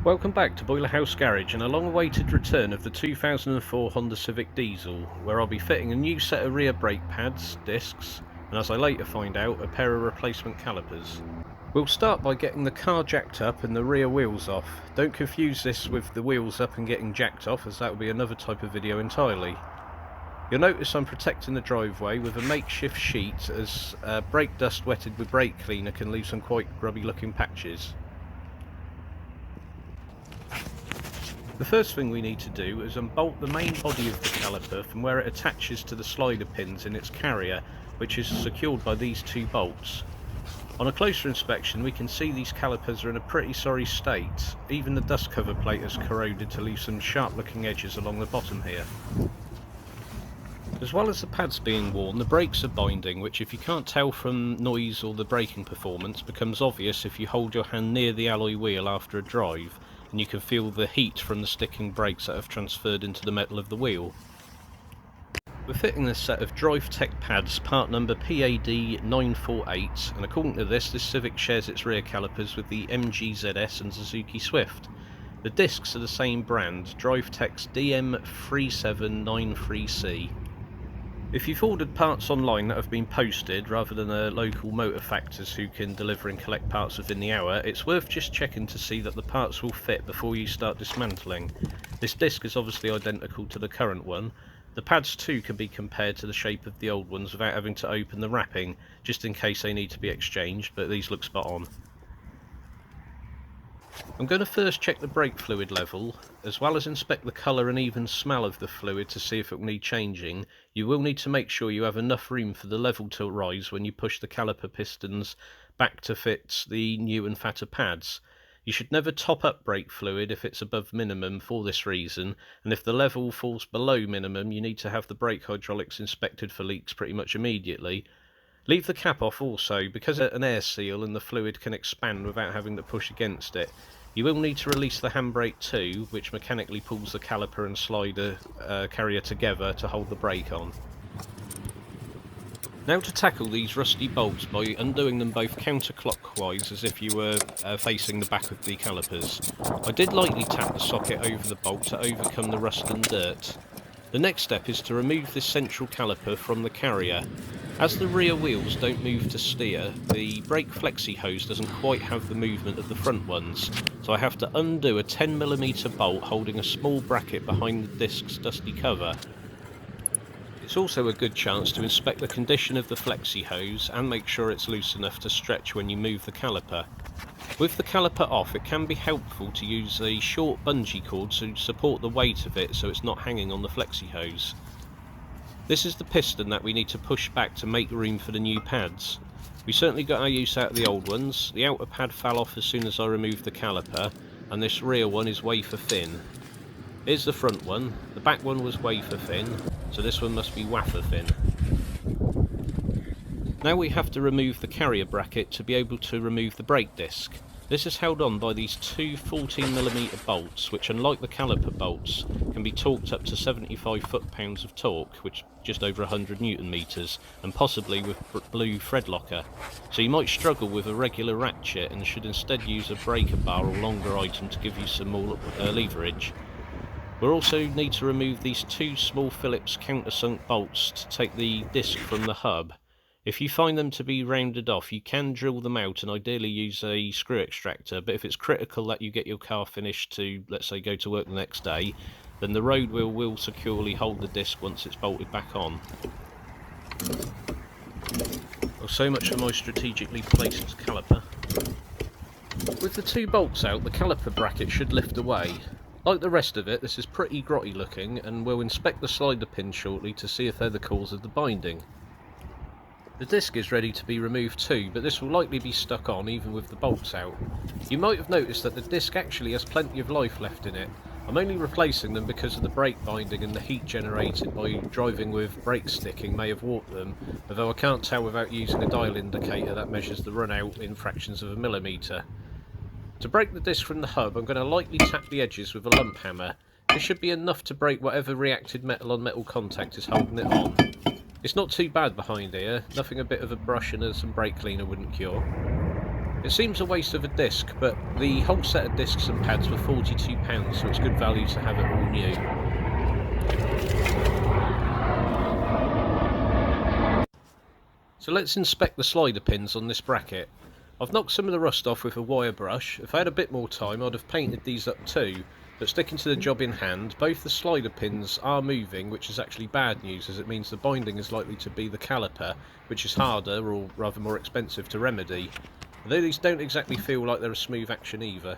Welcome back to Boiler House Garage and a long-awaited return of the 2004 Honda Civic Diesel, where I'll be fitting a new set of rear brake pads, discs, and as I later find out, a pair of replacement calipers. We'll start by getting the car jacked up and the rear wheels off. Don't confuse this with the wheels up and getting jacked off, as that will be another type of video entirely. You'll notice I'm protecting the driveway with a makeshift sheet, as brake dust wetted with brake cleaner can leave some quite grubby looking patches. The first thing we need to do is unbolt the main body of the caliper from where it attaches to the slider pins in its carrier, which is secured by these two bolts. On a closer inspection we can see these calipers are in a pretty sorry state. Even the dust cover plate has corroded to leave some sharp looking edges along the bottom here. As well as the pads being worn, the brakes are binding, which if you can't tell from noise or the braking performance becomes obvious if you hold your hand near the alloy wheel after a drive, and you can feel the heat from the sticking brakes that have transferred into the metal of the wheel. We're fitting this set of Drive Tech pads, part number PAD948, and according to this Civic shares its rear calipers with the MG ZS and Suzuki Swift. The discs are the same brand, Drive Tech's DM3793C. If you've ordered parts online that have been posted rather than a local motor factors who can deliver and collect parts within the hour, it's worth just checking to see that the parts will fit before you start dismantling. This disc is obviously identical to the current one. The pads too can be compared to the shape of the old ones without having to open the wrapping, just in case they need to be exchanged, but these look spot on. I'm going to first check the brake fluid level, as well as inspect the colour and even smell of the fluid to see if it will need changing. You will need to make sure you have enough room for the level to rise when you push the caliper pistons back to fit the new and fatter pads. You should never top up brake fluid if it's above minimum for this reason, and if the level falls below minimum you need to have the brake hydraulics inspected for leaks pretty much immediately. Leave the cap off also, because it's an air seal and the fluid can expand without having to push against it. You will need to release the handbrake too, which mechanically pulls the caliper and slider carrier together to hold the brake on. Now to tackle these rusty bolts by undoing them both counterclockwise as if you were facing the back of the calipers. I did lightly tap the socket over the bolt to overcome the rust and dirt. The next step is to remove this central caliper from the carrier. As the rear wheels don't move to steer, the brake flexi hose doesn't quite have the movement of the front ones, so I have to undo a 10mm bolt holding a small bracket behind the disc's dusty cover. It's also a good chance to inspect the condition of the flexi hose and make sure it's loose enough to stretch when you move the caliper. With the caliper off, it can be helpful to use a short bungee cord to support the weight of it so it's not hanging on the flexi hose. This is the piston that we need to push back to make room for the new pads. We certainly got our use out of the old ones. The outer pad fell off as soon as I removed the caliper, and this rear one is wafer thin. Here's the front one. The back one was wafer thin, so this one must be wafer thin. Now we have to remove the carrier bracket to be able to remove the brake disc. This is held on by these two 14mm bolts, which unlike the caliper bolts, can be torqued up to 75 foot-pounds of torque, which is just over 100 Nm, and possibly with blue thread locker. So you might struggle with a regular ratchet and should instead use a breaker bar or longer item to give you some more leverage. We'll also need to remove these two small Phillips countersunk bolts to take the disc from the hub. If you find them to be rounded off, you can drill them out and ideally use a screw extractor, but if it's critical that you get your car finished to, let's say, go to work the next day, then the road wheel will securely hold the disc once it's bolted back on. Well, so much for my strategically placed caliper. With the two bolts out, the caliper bracket should lift away. Like the rest of it, this is pretty grotty looking, and we'll inspect the slider pins shortly to see if they're the cause of the binding. The disc is ready to be removed too, but this will likely be stuck on even with the bolts out. You might have noticed that the disc actually has plenty of life left in it. I'm only replacing them because of the brake binding, and the heat generated by driving with brake sticking may have warped them, although I can't tell without using a dial indicator that measures the run out in fractions of a millimetre. To break the disc from the hub, I'm going to lightly tap the edges with a lump hammer. This should be enough to break whatever reacted metal on metal contact is holding it on. It's not too bad behind here, nothing a bit of a brush and some brake cleaner wouldn't cure. It seems a waste of a disc, but the whole set of discs and pads were £42, so it's good value to have it all new. So let's inspect the slider pins on this bracket. I've knocked some of the rust off with a wire brush. If I had a bit more time I'd have painted these up too, but sticking to the job in hand, both the slider pins are moving, which is actually bad news as it means the binding is likely to be the caliper, which is harder or rather more expensive to remedy. Although these don't exactly feel like they're a smooth action either.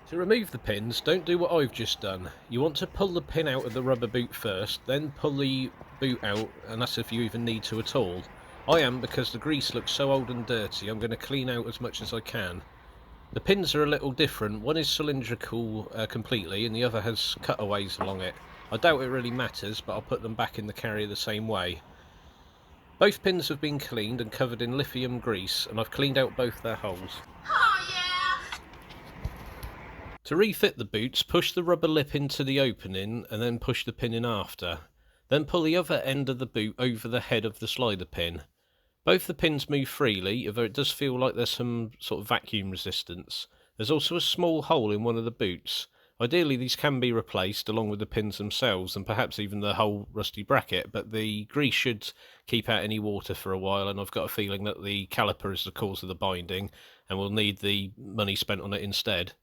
To remove the pins, don't do what I've just done. You want to pull the pin out of the rubber boot first, then pull the boot out, and that's if you even need to at all. I am, because the grease looks so old and dirty. I'm going to clean out as much as I can. The pins are a little different. One is cylindrical completely and the other has cutaways along it. I doubt it really matters, but I'll put them back in the carrier the same way. Both pins have been cleaned and covered in lithium grease, and I've cleaned out both their holes. Oh yeah! To refit the boots, push the rubber lip into the opening and then push the pin in after. Then pull the other end of the boot over the head of the slider pin. Both the pins move freely, although it does feel like there's some sort of vacuum resistance. There's also a small hole in one of the boots. Ideally these can be replaced along with the pins themselves and perhaps even the whole rusty bracket, but the grease should keep out any water for a while, and I've got a feeling that the caliper is the cause of the binding and we'll need the money spent on it instead.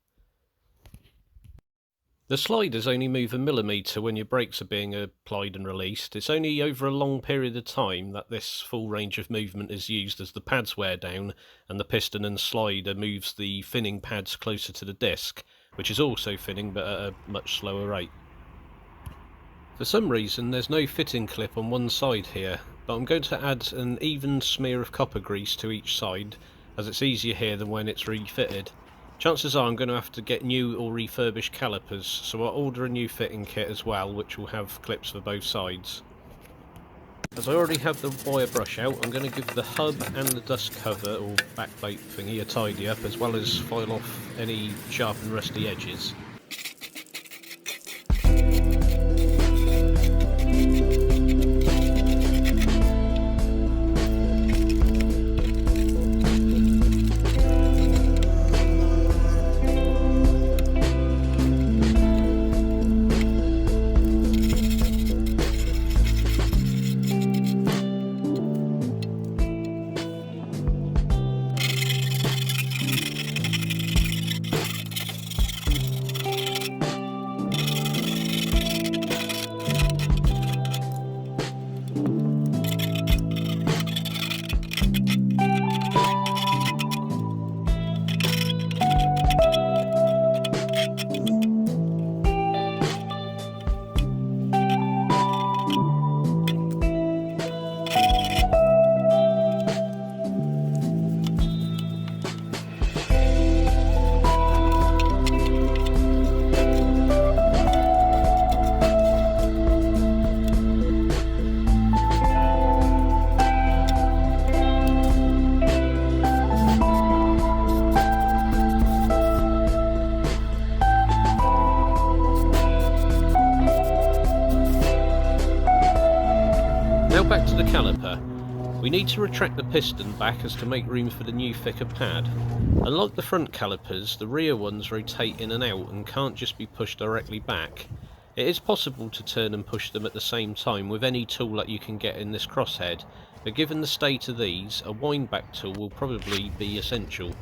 The sliders only move a millimetre when your brakes are being applied and released. It's only over a long period of time that this full range of movement is used as the pads wear down and the piston and slider moves the finning pads closer to the disc, which is also finning but at a much slower rate. For some reason there's no fitting clip on one side here, but I'm going to add an even smear of copper grease to each side as it's easier here than when it's refitted. Chances are I'm going to have to get new or refurbished calipers, so I'll order a new fitting kit as well, which will have clips for both sides. As I already have the wire brush out, I'm going to give the hub and the dust cover or backplate thingy a tidy up, as well as file off any sharp and rusty edges. Now back to the caliper. We need to retract the piston back as to make room for the new thicker pad. Unlike the front calipers, the rear ones rotate in and out and can't just be pushed directly back. It is possible to turn and push them at the same time with any tool that you can get in this crosshead, but given the state of these, a wind back tool will probably be essential.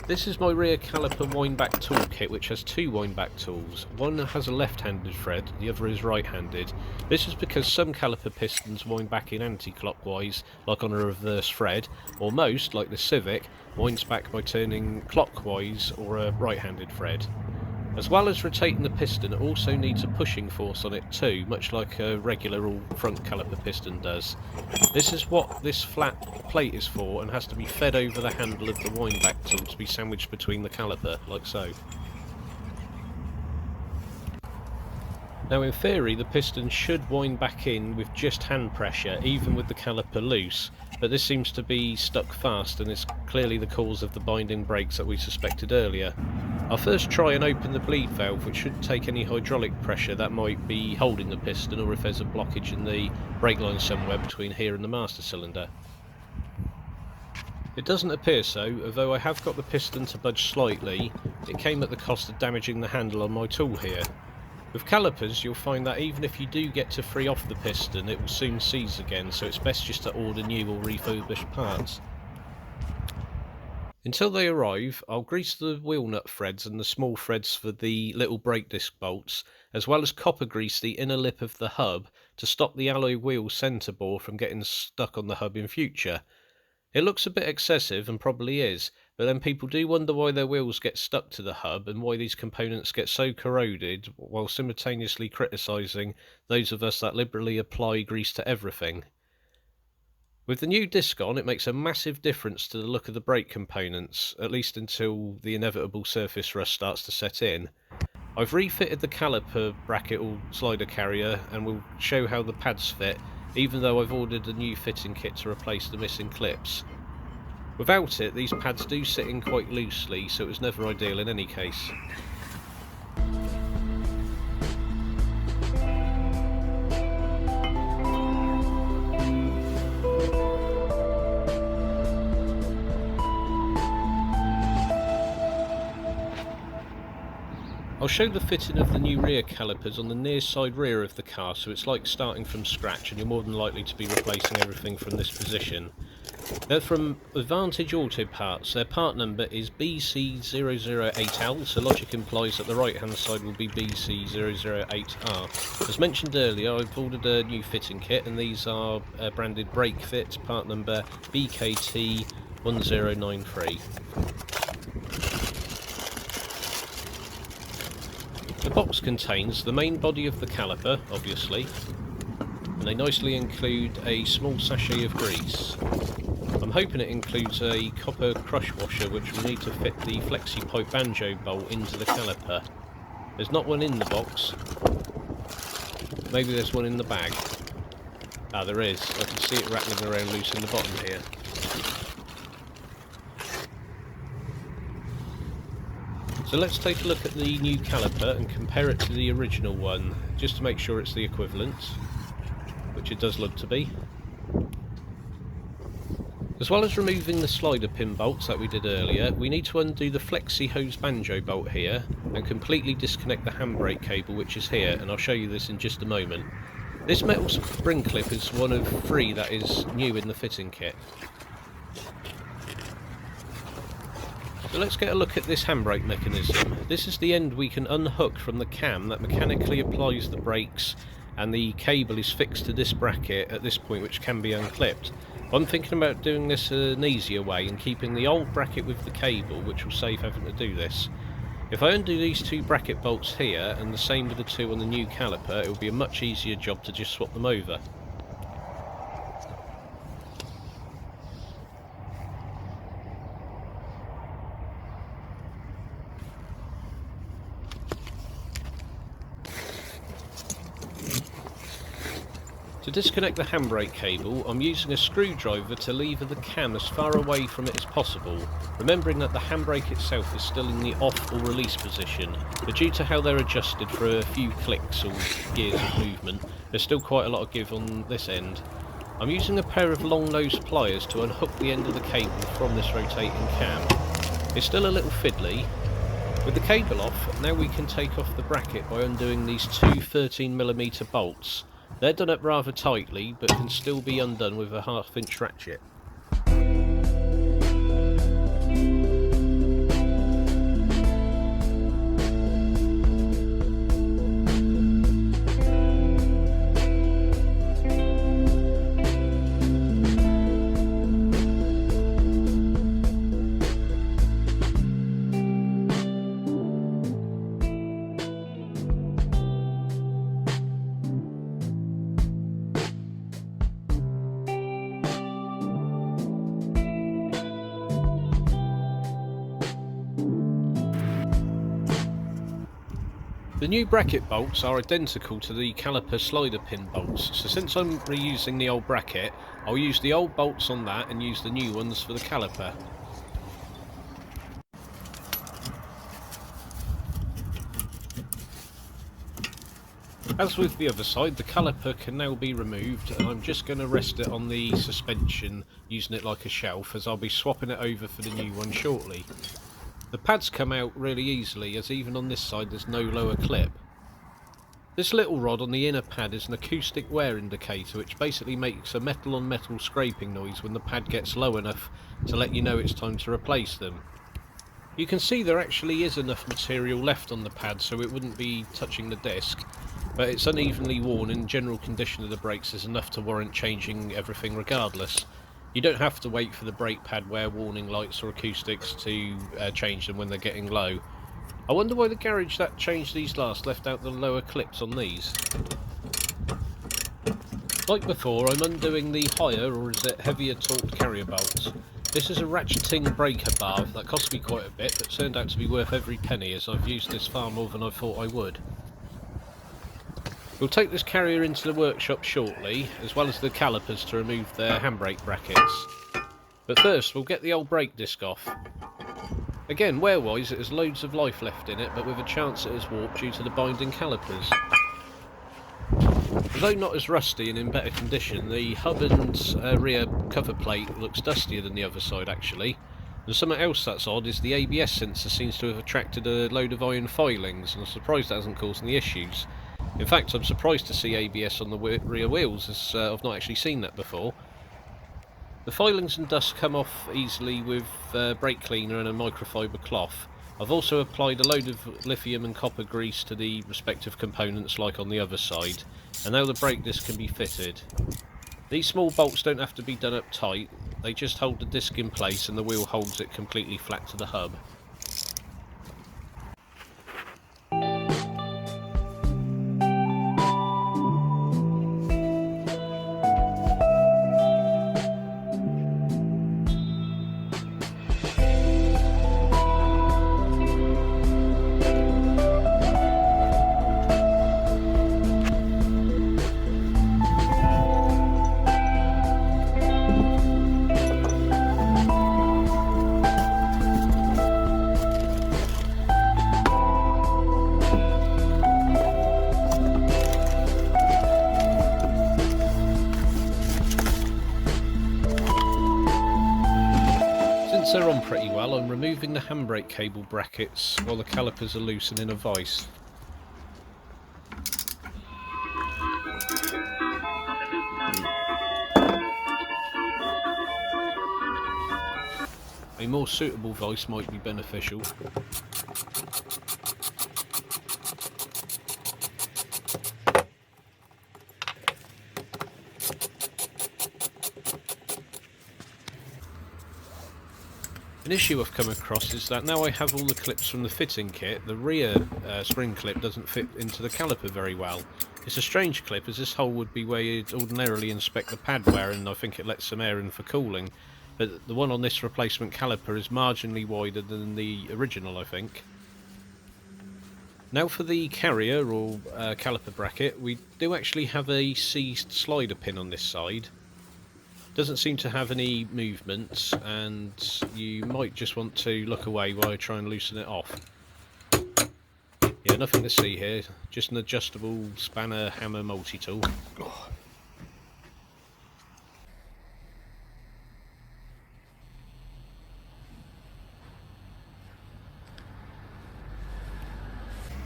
This is my rear caliper wind back toolkit, which has two wind back tools. One has a left-handed thread, the other is right-handed. This is because some caliper pistons wind back in anti-clockwise, like on a reverse thread, or most, like the Civic, winds back by turning clockwise or a right-handed thread. As well as rotating the piston, it also needs a pushing force on it too, much like a regular all front caliper piston does. This is what this flat plate is for, and has to be fed over the handle of the wind back tool to be sandwiched between the caliper, like so. Now in theory the piston should wind back in with just hand pressure, even with the caliper loose, but this seems to be stuck fast and is clearly the cause of the binding brakes that we suspected earlier. I'll first try and open the bleed valve, which should take any hydraulic pressure that might be holding the piston, or if there's a blockage in the brake line somewhere between here and the master cylinder. It doesn't appear so, although I have got the piston to budge slightly. It came at the cost of damaging the handle on my tool here. With calipers, you'll find that even if you do get to free off the piston, it will soon seize again, so it's best just to order new or refurbished parts. Until they arrive, I'll grease the wheel nut threads and the small threads for the little brake disc bolts, as well as copper grease the inner lip of the hub to stop the alloy wheel centre bore from getting stuck on the hub in future. It looks a bit excessive, and probably is, but then people do wonder why their wheels get stuck to the hub and why these components get so corroded, while simultaneously criticising those of us that liberally apply grease to everything. With the new disc on, it makes a massive difference to the look of the brake components, at least until the inevitable surface rust starts to set in. I've refitted the caliper bracket or slider carrier and will show how the pads fit, even though I've ordered a new fitting kit to replace the missing clips. Without it, these pads do sit in quite loosely, so it was never ideal in any case. I'll show the fitting of the new rear calipers on the near side rear of the car, so it's like starting from scratch and you're more than likely to be replacing everything from this position. They're from Advantage Auto Parts. Their part number is BC008L, so logic implies that the right hand side will be BC008R. As mentioned earlier, I've ordered a new fitting kit, and these are branded brake fit, part number BKT1093. The box contains the main body of the caliper, obviously, and they nicely include a small sachet of grease. I'm hoping it includes a copper crush washer, which will need to fit the flexi pipe banjo bolt into the caliper. There's not one in the box. Maybe there's one in the bag. Ah, there is. I can see it rattling around loose in the bottom here. So let's take a look at the new caliper and compare it to the original one, just to make sure it's the equivalent, which it does look to be. As well as removing the slider pin bolts that we did earlier, we need to undo the flexi hose banjo bolt here and completely disconnect the handbrake cable, which is here, and I'll show you this in just a moment. This metal spring clip is one of 3 that is new in the fitting kit. So let's get a look at this handbrake mechanism. This is the end we can unhook from the cam that mechanically applies the brakes, and the cable is fixed to this bracket at this point, which can be unclipped. I'm thinking about doing this an easier way and keeping the old bracket with the cable, which will save having to do this. If I undo these 2 bracket bolts here, and the same with the 2 on the new caliper, it will be a much easier job to just swap them over. To disconnect the handbrake cable, I'm using a screwdriver to lever the cam as far away from it as possible, remembering that the handbrake itself is still in the off or release position, but due to how they're adjusted for a few clicks or gears of movement, there's still quite a lot of give on this end. I'm using a pair of long nose pliers to unhook the end of the cable from this rotating cam. It's still a little fiddly. With the cable off, now we can take off the bracket by undoing these 2 13mm bolts. They're done up rather tightly, but can still be undone with a 1/2" ratchet. The new bracket bolts are identical to the caliper slider pin bolts, so since I'm reusing the old bracket, I'll use the old bolts on that and use the new ones for the caliper. As with the other side, the caliper can now be removed, and I'm just going to rest it on the suspension, using it like a shelf, as I'll be swapping it over for the new one shortly. The pads come out really easily, as even on this side there's no lower clip. This little rod on the inner pad is an acoustic wear indicator, which basically makes a metal on metal scraping noise when the pad gets low enough to let you know it's time to replace them. You can see there actually is enough material left on the pad so it wouldn't be touching the disc, but it's unevenly worn and general condition of the brakes is enough to warrant changing everything regardless. You don't have to wait for the brake pad wear warning lights or acoustics to change them when they're getting low. I wonder why the garage that changed these last left out the lower clips on these. Like before, I'm undoing the higher, or is it heavier torqued carrier bolts. This is a ratcheting breaker bar that cost me quite a bit, but turned out to be worth every penny, as I've used this far more than I thought I would. We'll take this carrier into the workshop shortly, as well as the calipers to remove their handbrake brackets. But first, we'll get the old brake disc off. Again, wear-wise, it has loads of life left in it, but with a chance it has warped due to the binding calipers. Although not as rusty and in better condition, the hub and rear cover plate looks dustier than the other side actually. And something else that's odd is the ABS sensor seems to have attracted a load of iron filings, and I'm surprised that hasn't caused any issues. In fact, I'm surprised to see ABS on the rear wheels, as I've not actually seen that before. The filings and dust come off easily with brake cleaner and a microfiber cloth. I've also applied a load of lithium and copper grease to the respective components like on the other side, and now the brake disc can be fitted. These small bolts don't have to be done up tight, they just hold the disc in place and the wheel holds it completely flat to the hub. Since they're on pretty well, I'm removing the handbrake cable brackets while the calipers are loose and in a vise. A more suitable vise might be beneficial. An issue I've come across is that now I have all the clips from the fitting kit, the rear spring clip doesn't fit into the caliper very well. It's a strange clip, as this hole would be where you'd ordinarily inspect the pad wear, and I think it lets some air in for cooling, but the one on this replacement caliper is marginally wider than the original, I think. Now for the carrier or caliper bracket, we do actually have a seized slider pin on this side. Doesn't seem to have any movement, and you might just want to look away while I try and loosen it off. Yeah, nothing to see here, just an adjustable spanner hammer multi-tool.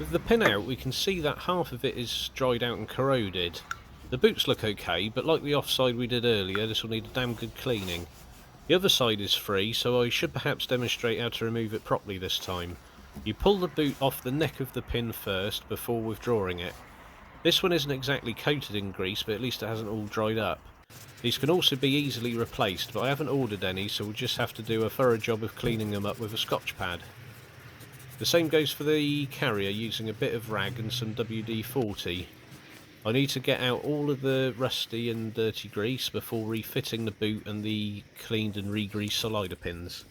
With the pin out, we can see that half of it is dried out and corroded. The boots look okay, but like the offside we did earlier, this will need a damn good cleaning. The other side is free, so I should perhaps demonstrate how to remove it properly this time. You pull the boot off the neck of the pin first, before withdrawing it. This one isn't exactly coated in grease, but at least it hasn't all dried up. These can also be easily replaced, but I haven't ordered any, so we'll just have to do a thorough job of cleaning them up with a Scotch pad. The same goes for the carrier, using a bit of rag and some WD-40. I need to get out all of the rusty and dirty grease before refitting the boot and the cleaned and re-greased slider pins.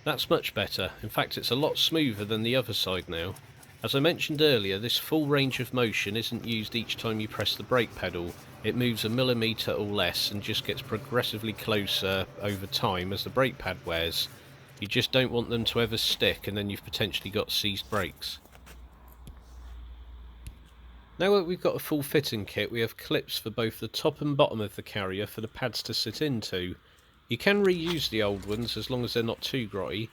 That's much better. In fact, it's a lot smoother than the other side now. As I mentioned earlier, this full range of motion isn't used each time you press the brake pedal. It moves a millimetre or less and just gets progressively closer over time as the brake pad wears. You just don't want them to ever stick, and then you've potentially got seized brakes. Now that we've got a full fitting kit, we have clips for both the top and bottom of the carrier for the pads to sit into. You can reuse the old ones as long as they're not too grotty.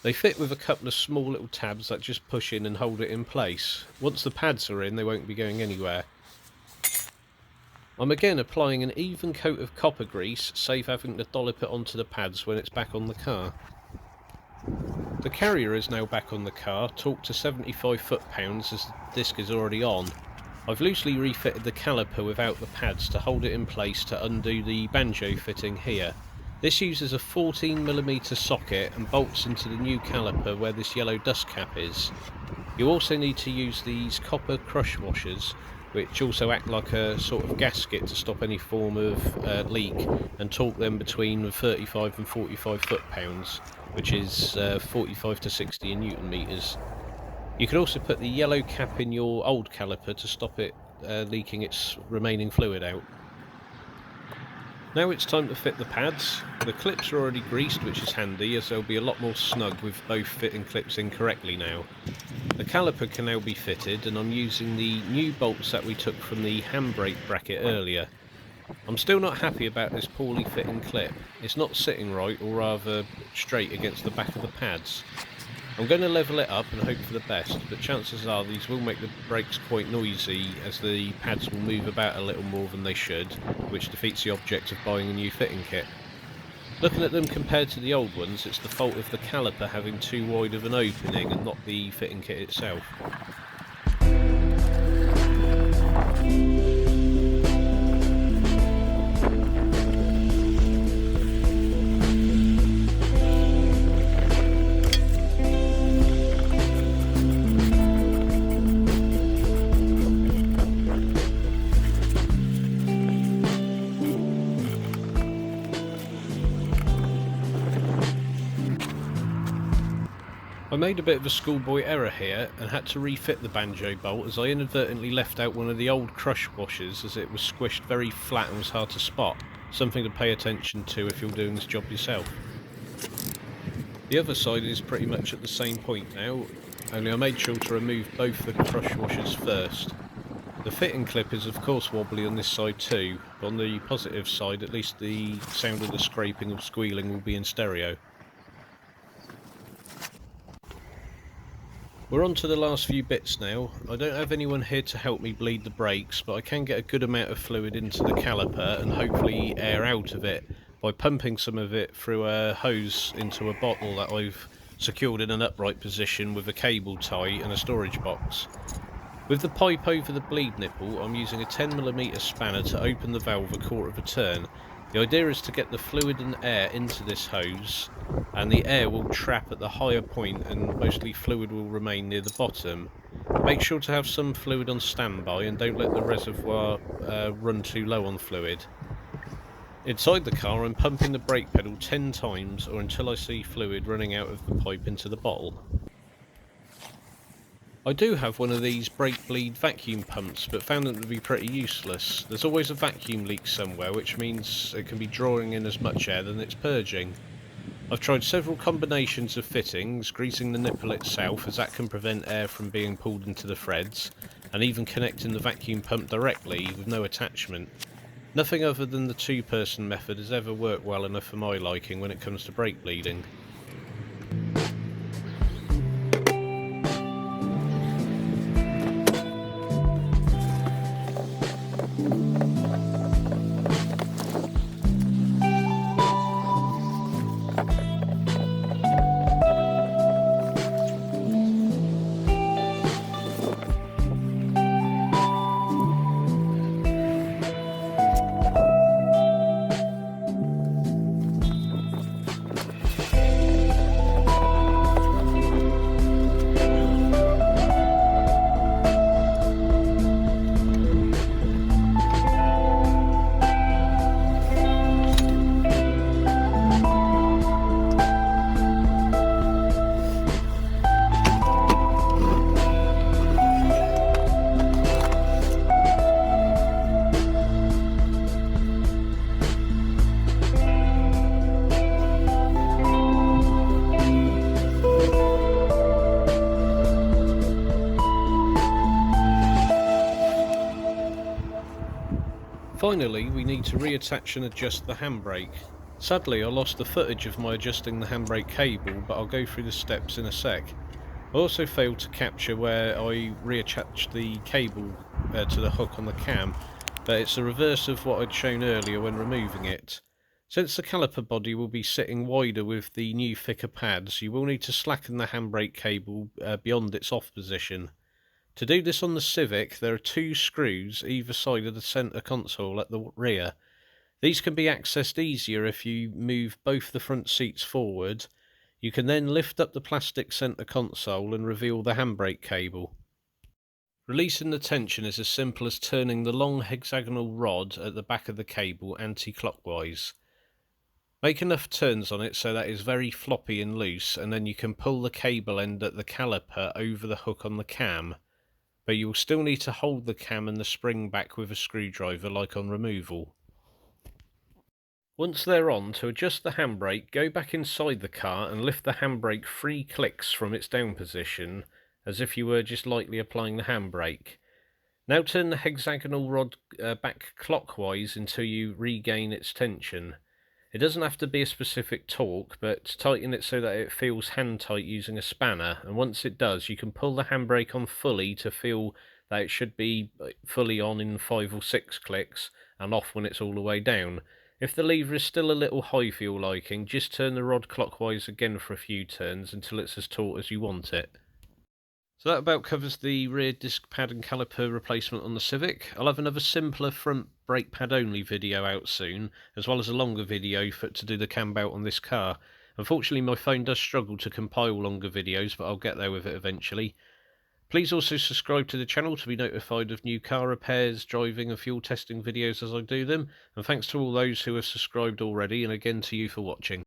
They fit with a couple of small little tabs that just push in and hold it in place. Once the pads are in, they won't be going anywhere. I'm again applying an even coat of copper grease, save having to dollop it onto the pads when it's back on the car. The carrier is now back on the car, torqued to 75 foot-pounds as the disc is already on. I've loosely refitted the caliper without the pads to hold it in place to undo the banjo fitting here. This uses a 14mm socket and bolts into the new caliper where this yellow dust cap is. You also need to use these copper crush washers, which also act like a sort of gasket to stop any form of leak, and torque them between 35 and 45 foot-pounds, which is 45 to 60 in newton meters. You can also put the yellow cap in your old caliper to stop it leaking its remaining fluid out. Now it's time to fit the pads. The clips are already greased, which is handy as they'll be a lot more snug with both fitting clips in correctly now. The caliper can now be fitted, and I'm using the new bolts that we took from the handbrake bracket earlier. I'm still not happy about this poorly fitting clip. It's not sitting right, or rather straight against the back of the pads. I'm going to level it up and hope for the best, but chances are these will make the brakes quite noisy as the pads will move about a little more than they should, which defeats the object of buying a new fitting kit. Looking at them compared to the old ones, it's the fault of the caliper having too wide of an opening and not the fitting kit itself. I made a bit of a schoolboy error here and had to refit the banjo bolt as I inadvertently left out one of the old crush washers as it was squished very flat and was hard to spot, something to pay attention to if you're doing this job yourself. The other side is pretty much at the same point now, only I made sure to remove both the crush washers first. The fitting clip is of course wobbly on this side too, but on the positive side at least the sound of the scraping or squealing will be in stereo. We're on to the last few bits now. I don't have anyone here to help me bleed the brakes, but I can get a good amount of fluid into the caliper and hopefully air out of it by pumping some of it through a hose into a bottle that I've secured in an upright position with a cable tie and a storage box. With the pipe over the bleed nipple, I'm using a 10mm spanner to open the valve a quarter of a turn. The idea is to get the fluid and air into this hose, and the air will trap at the higher point and mostly fluid will remain near the bottom. Make sure to have some fluid on standby and don't let the reservoir run too low on fluid. Inside the car I'm pumping the brake pedal 10 times or until I see fluid running out of the pipe into the bottle. I do have one of these brake bleed vacuum pumps, but found them to be pretty useless. There's always a vacuum leak somewhere, which means it can be drawing in as much air than it's purging. I've tried several combinations of fittings, greasing the nipple itself as that can prevent air from being pulled into the threads, and even connecting the vacuum pump directly with no attachment. Nothing other than the two-person method has ever worked well enough for my liking when it comes to brake bleeding. Finally, we need to reattach and adjust the handbrake. Sadly, I lost the footage of my adjusting the handbrake cable, but I'll go through the steps in a sec. I also failed to capture where I reattached the cable to the hook on the cam, but it's the reverse of what I'd shown earlier when removing it. Since the caliper body will be sitting wider with the new thicker pads, you will need to slacken the handbrake cable beyond its off position. To do this on the Civic, there are two screws either side of the centre console at the rear. These can be accessed easier if you move both the front seats forward. You can then lift up the plastic centre console and reveal the handbrake cable. Releasing the tension is as simple as turning the long hexagonal rod at the back of the cable anti-clockwise. Make enough turns on it so that it's very floppy and loose, and then you can pull the cable end at the caliper over the hook on the cam, but you will still need to hold the cam and the spring back with a screwdriver like on removal. Once they're on, to adjust the handbrake, go back inside the car and lift the handbrake 3 clicks from its down position, as if you were just lightly applying the handbrake. Now turn the hexagonal rod back clockwise until you regain its tension. It doesn't have to be a specific torque, but tighten it so that it feels hand tight using a spanner, and once it does, you can pull the handbrake on fully to feel that it should be fully on in 5 or 6 clicks, and off when it's all the way down. If the lever is still a little high for your liking, just turn the rod clockwise again for a few turns until it's as taut as you want it. So that about covers the rear disc pad and caliper replacement on the Civic. I'll have another simpler front brake pad only video out soon, as well as a longer video to do the cam bout on this car. Unfortunately, my phone does struggle to compile longer videos, but I'll get there with it eventually. Please also subscribe to the channel to be notified of new car repairs, driving and fuel testing videos as I do them, and thanks to all those who have subscribed already, and again to you for watching.